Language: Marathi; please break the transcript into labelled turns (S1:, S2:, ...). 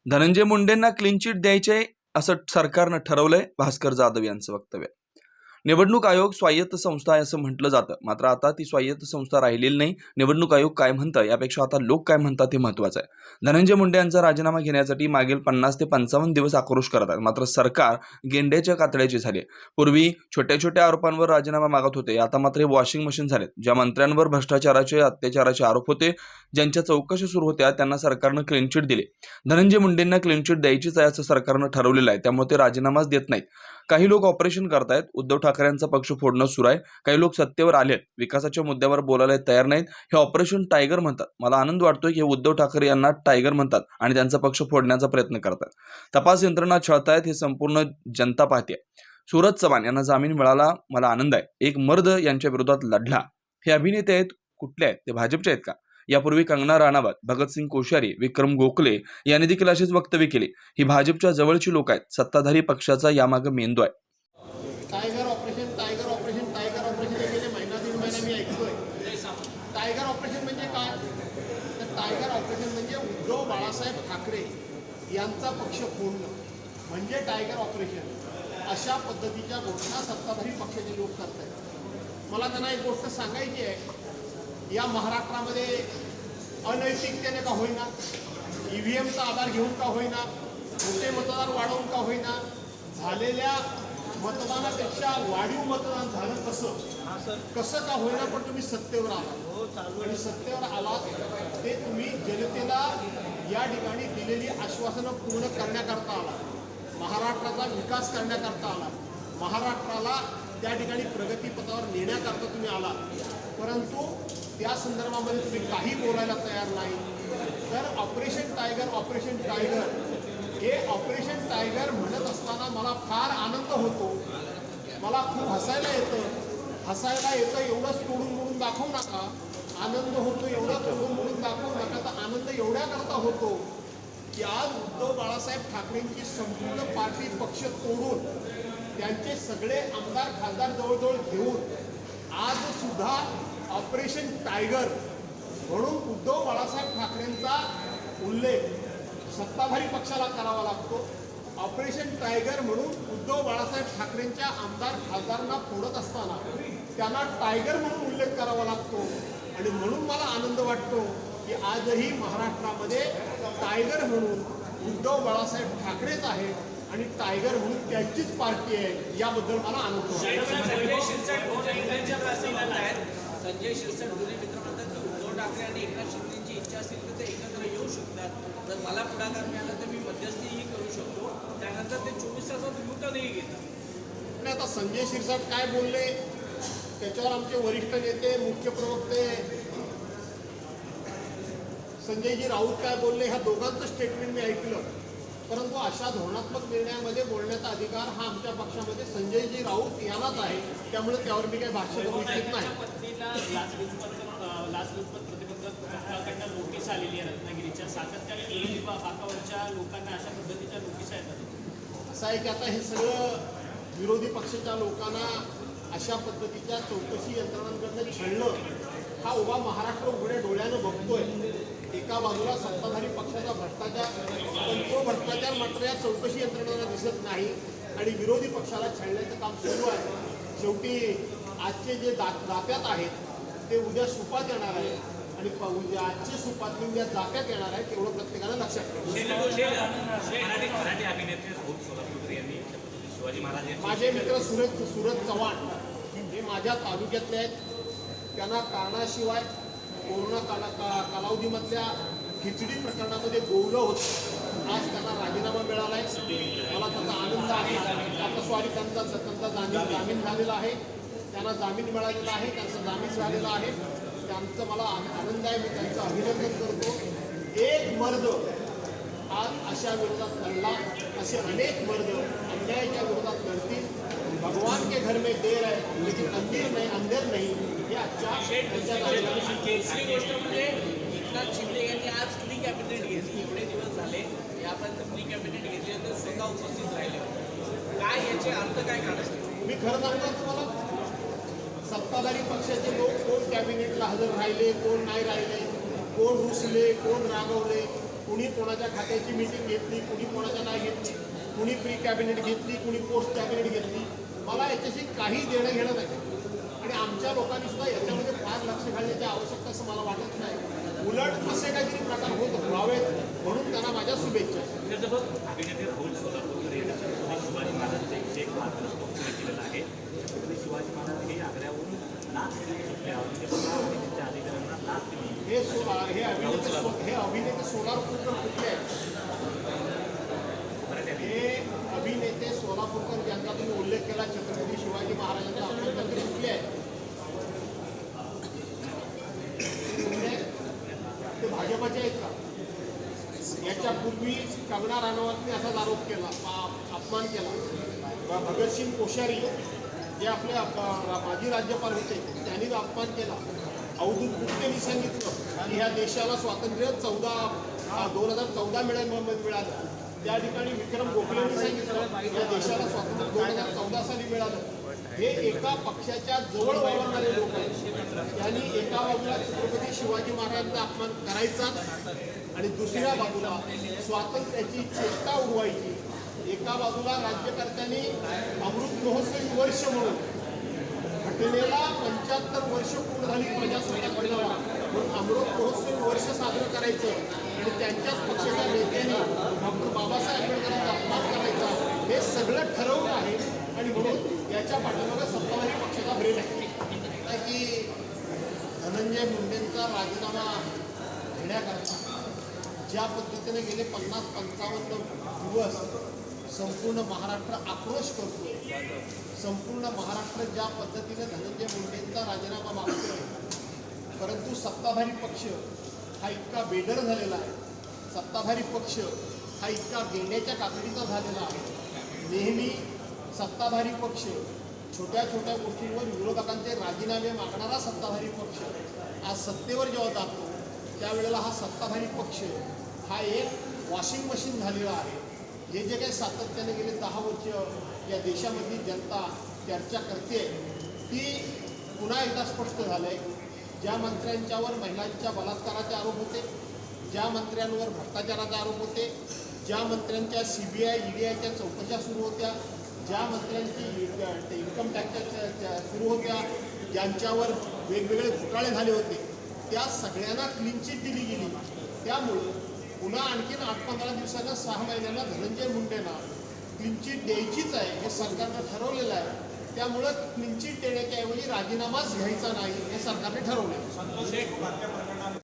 S1: धनंजय मुंडेंना क्लीन चिट द्यायचे असं सरकारनं ठरवलंय, भास्कर जाधव यांचं वक्तव्य. निवडणूक आयोग स्वायत्त संस्था आहे असं म्हटलं जातं, मात्र आता ती स्वायत्त संस्था राहिलेली नाही. निवडणूक आयोग काय म्हणतं यापेक्षा आता लोक काय म्हणतात हे महत्वाचं आहे. धनंजय मुंडे यांचा राजीनामा घेण्यासाठी मागील 50 ते 55 दिवस आक्रोश करत आहेत, मात्र सरकार गेंड्याच्या कातड्याची झाले. पूर्वी छोट्या छोट्या आरोपांवर राजीनामा मागत होते, आता मात्र हे वॉशिंग मशीन झालेत. ज्या मंत्र्यांवर भ्रष्टाचाराचे अत्याचाराचे आरोप होते, ज्यांच्या चौकशी सुरू होत्या, त्यांना सरकारनं क्लीन चिट दिली. धनंजय मुंडेंना क्लीन चिट द्यायचीच आहे असं सरकारनं ठरवलेलं आहे, त्यामुळे ते राजीनामाच देत नाहीत. काही लोक ऑपरेशन करतायत, उद्धव ठाकरेंचा पक्ष फोडणं सुरू आहे. काही लोक सत्तेवर आलेत, विकासाच्या मुद्द्यावर बोलायला तयार नाहीत. हे ऑपरेशन टायगर म्हणतात. मला आनंद वाटतोय की उद्धव ठाकरे यांना टायगर म्हणतात आणि त्यांचा पक्ष फोडण्याचा प्रयत्न करतात. तपास यंत्रणा छळतायत हे संपूर्ण जनता पाहते. सूरज चव्हाण यांना जामीन मिळाला, मला आनंद आहे. एक मर्द यांच्या विरोधात लढला. हे अभिनेते आहेत, कुठले आहेत ते? भाजपचे आहेत का? यापूर्वी कंगना राणावत, भगतसिंग कोश्यारी, विक्रम गोखले यांनी देखील अशीच वक्तव्य केली. ही भाजपच्या जवळची लोक आहेत. सत्ताधारी पक्षाचा यामागे मेंदू आहे.
S2: Tiger operation, tiger operation, tiger operation हे गेले महिना दीड महिना मी ऐकतोय. टायगर ऑपरेशन म्हणजे काय? तर टायगर ऑपरेशन म्हणजे उद्धव बाळासाहेब ठाकरे यांचा पक्ष फोडणं म्हणजे टायगर ऑपरेशन. अशा पद्धतीच्या घोषणा सत्ताधारी पक्षाचे लोक करत आहेत. मला त्यांना एक गोष्ट सांगायची आहे. या महाराष्ट्रामध्ये अनैतिकतेने का होईना, EVMचा आधार घेऊन का होईना, मोठे मतदार वाढवून का होईना, झालेल्या मतदानापेक्षा वाढीव मतदान झालं कसं का होईना, पण तुम्ही सत्तेवर आलात आणि सत्तेवर आलात ते तुम्ही जनतेला या ठिकाणी दिलेली आश्वासनं पूर्ण करण्याकरता आला, महाराष्ट्राचा विकास करण्याकरता आला, महाराष्ट्राला त्या ठिकाणी प्रगतीपथावर नेण्याकरता तुम्ही आला. परंतु त्या संदर्भामध्ये तुम्ही काही बोलायला तयार नाही. तर ऑपरेशन टायगर हे ऑपरेशन टायगर म्हणत असताना मला फार आनंद होतो. मला खूप हसायला येतं. एवढंच तोडून मोडून दाखवू नका. आनंद होतो एवढं तोडून मोडून दाखवू नका. तर आनंद एवढ्याकरता होतो की आज उद्धव बाळासाहेब ठाकरेंची संपूर्ण पार्टी पक्ष तोडून त्यांचे सगळे आमदार खासदार जवळजवळ घेऊन आज सुद्धा ऑपरेशन टायगर म्हणून उद्धव बाळासाहेब ठाकरेंचा उल्लेख सत्ताधारी पक्षाला करावा लागतो. ऑपरेशन टायगर म्हणून उद्धव बाळासाहेब ठाकरेंच्या आमदार खासदारांना फोडत असताना त्यांना टायगर म्हणून उल्लेख करावा लागतो. आणि म्हणून मला आनंद वाटतो की आजही महाराष्ट्रामध्ये टायगर म्हणून उद्धव बाळासाहेब ठाकरेच आहेत आणि टायगर म्हणून त्यांचीच पार्टी आहे. याबद्दल मला आनंद वाटतो.
S3: संजय शिरसाट दोन्ही मित्र म्हणतात की उद्धव ठाकरे आणि एकनाथ शिंदेची इच्छा असेल तर ते एकत्र येऊ शकतात. जर मला पुढाकार मिळाला तर मी मध्यस्थीही करू शकतो. त्यानंतर ते 24 तासात युटर्नही घेतात.
S2: आणि आता संजय शिरसाट काय बोलले त्याच्यावर आमचे वरिष्ठ नेते मुख्य प्रवक्ते संजयजी राऊत काय बोलले, ह्या दोघांचं स्टेटमेंट मी ऐकलं. परंतु अशा धोरणात्मक निर्णयामध्ये बोलण्याचा अधिकार हा आमच्या पक्षामध्ये संजयजी राऊत यालाच आहे. त्यामुळे त्यावर मी काही भाष्य करू इच्छित नाही.
S4: लाचलुचपत प्रतिबंधक पथकाकडनं नोटीस आलेली आहे रत्नागिरीच्या. सातत्याने बाकावरच्या लोकांना अशा पद्धतीच्या नोटीस येतात.
S2: असं आहे की आता हे सगळं विरोधी पक्षाच्या लोकांना अशा पद्धतीच्या चौकशी यंत्रणांकडनं छळणं हा उभा महाराष्ट्र उघड्या डोळ्यानं बघतोय. एका बाजूला सत्ताधारी पक्षाचा भ्रष्टाचार, पण तो भ्रष्टाचार मात्र या चौकशी यंत्रणांना दिसत नाही आणि विरोधी पक्षाला छळण्याचं काम सुरू आहे. शेवटी आजचे जे जात्यात आहेत ते उद्या सुपात येणार आहे आणि उद्या आजचे सुपातले उद्या जात्यात येणार आहे. तेवढं प्रत्येकानं लक्षात ठेवलं. माझे मित्र सूरज चव्हाण हे माझ्या तालुक्यातले आहेत. त्यांना कारणाशिवाय कोरोना कालावधीमधल्या खिचडी प्रकरणामध्ये गोवलं होतं. आज त्यांना राजीनामा मिळाला आहे. मला त्याचा आनंद आहे. त्यांचा जामीन झालेला आहे. त्यांना जामीन मिळालेला आहे. त्यांचा जामीन झालेला आहे. त्यांचं मला आनंद आहे. मी त्यांचं अभिनंदन करतो. एक मर्द आज अशा विरोधात लढला. असे अनेक मर्द अन्यायाच्या विरोधात लढतील. भगवान के घर में देर है लेकिन अंधेर नहीं. हे आजच्या
S3: दुसरी गोष्ट म्हणजे एकनाथ शिंदे यांनी आज प्री कॅबिनेट घेतली. एवढे दिवस झाले यापर्यंत प्री कॅबिनेट घेतली तर स्वतः उपस्थित राहिले. काय याचे अर्थ काय काढायचे?
S2: मी खरं सांगतो तुम्हाला, सत्ताधारी पक्षाचे लोक कोण कॅबिनेटला हजर राहिले, कोण नाही राहिले, कोण रुसले, कोण रागवले, कुणी कोणाच्या खात्याची मीटिंग घेतली, कुणी कोणाच्या नाही घेतली, कुणी प्री कॅबिनेट घेतली, कुणी पोस्ट कॅबिनेट घेतली, मला याच्याशी काही देणं घेणं नाही. आणि आमच्या लोकांनी सुद्धा याच्यामध्ये फार लक्ष घालण्याची आवश्यकता असं मला वाटत नाही. उलट असे काहीतरी प्रकार होत राहावेत म्हणून त्यांना माझ्या शुभेच्छा.
S5: त्याच्यासोबत अभिनेते राहुल सोलापूरकर यांच्यामध्ये शिवाजी महाराजांचं एक मार्गदर्शक वक्तव्य केलेलं आहे. त्यामध्ये शिवाजी महाराज हे आग्र्यावरून लाच सुटले औरंगजेबाला आणि त्यांच्या अधिकाऱ्यांना लाच दिली.
S2: हे अभिनेते सोलापूरकर कुठले आहेत? हे अभिनेते सोलापूरकर ज्यांचा तुम्ही उल्लेख केला छत्रपती शिवाजी महाराजांचा अभिनेते कुठले आहेत? ते भाजपचे आहेत का? याच्यापूर्वी कंगना राणावतने असाच आरोप केला, अपमान केला. भगतसिंग कोश्यारी जे आपले माजी राज्यपाल होते त्यांनी अपमान केला. अवधूत गुप्तेंनी सांगितलं की ह्या देशाला स्वातंत्र्य 2014 मिळालं. त्या ठिकाणी विक्रम गोखलेंनी सांगितलं या देशाला स्वातंत्र्य 2014 साली मिळालं. हे एका पक्षाच्या जवळ वावरणारे लोक आहेत. त्यांनी एका बाजूला छत्रपती शिवाजी महाराजांचा अपमान करायचा आणि दुसऱ्या बाजूला स्वातंत्र्याची चेष्टा उडवायची. एका बाजूला राज्यकर्त्यांनी अमृत महोत्सवी वर्ष म्हणून घटनेला 75 वर्ष पूर्ण झाली प्रजासत्ताक दिनाला म्हणून अमृत महोत्सवी वर्ष साजरं करायचं आणि त्यांच्याच पक्षाच्या नेत्यांनी डॉक्टर बाबासाहेब आंबेडकरांचा अपमान करायचा हे सगळं ठरवलं आहे. आणि म्हणून याच्या पाठीमागे सत्ताधारी पक्षाचा ब्रेन आहे की धनंजय मुंडेंचा राजीनामा घेण्याकरता ज्या पद्धतीने गेले 50-55 दिवस संपूर्ण महाराष्ट्र आक्रोश करतो, संपूर्ण महाराष्ट्र ज्या पद्धतीने धनंजय मुंडेंचा राजीनामा मागतोय, परंतु सत्ताधारी पक्ष हा इतका बेदर झालेला आहे, सत्ताधारी पक्ष हा इतका गेंड्याच्या कातडीचा झालेला आहे. नेहमी सत्ताधारी पक्ष छोट्या छोट्या गोष्टींवर विरोधकांचे राजीनामे मागणारा सत्ताधारी पक्ष आज सत्तेवर जेव्हा जातो त्यावेळेला हा सत्ताधारी पक्ष हा एक वॉशिंग मशीन झालेला आहे. जे काही सातत्याने गेले 10 वर्ष या देशामधली जनता चर्चा करते ती पुन्हा एकदा स्पष्ट झालं आहे. ज्या मंत्र्यांच्यावर महिलांच्या बलात्काराचे आरोप होते, ज्या मंत्र्यांवर भ्रष्टाचाराचे आरोप होते, ज्या मंत्र्यांच्या CBI EDIच्या चौकशा सुरू होत्या, ज्या मंत्र्यांची इन्कम टॅक्सच्या सुरू होत्या, ज्यांच्यावर वेगवेगळे घोटाळे झाले होते, त्या सगळ्यांना क्लीन चिट दिली गेली. त्यामुळं पुन्हा आणखीन 8-15 दिवसांना 6 महिन्यांना धनंजय मुंडेंना क्लीन चिट द्यायचीच आहे हे सरकारनं ठरवलेलं आहे. त्यामुळं क्लीन चिट देण्याच्या ऐवजी राजीनामाच घ्यायचा नाही हे सरकारने ठरवलं.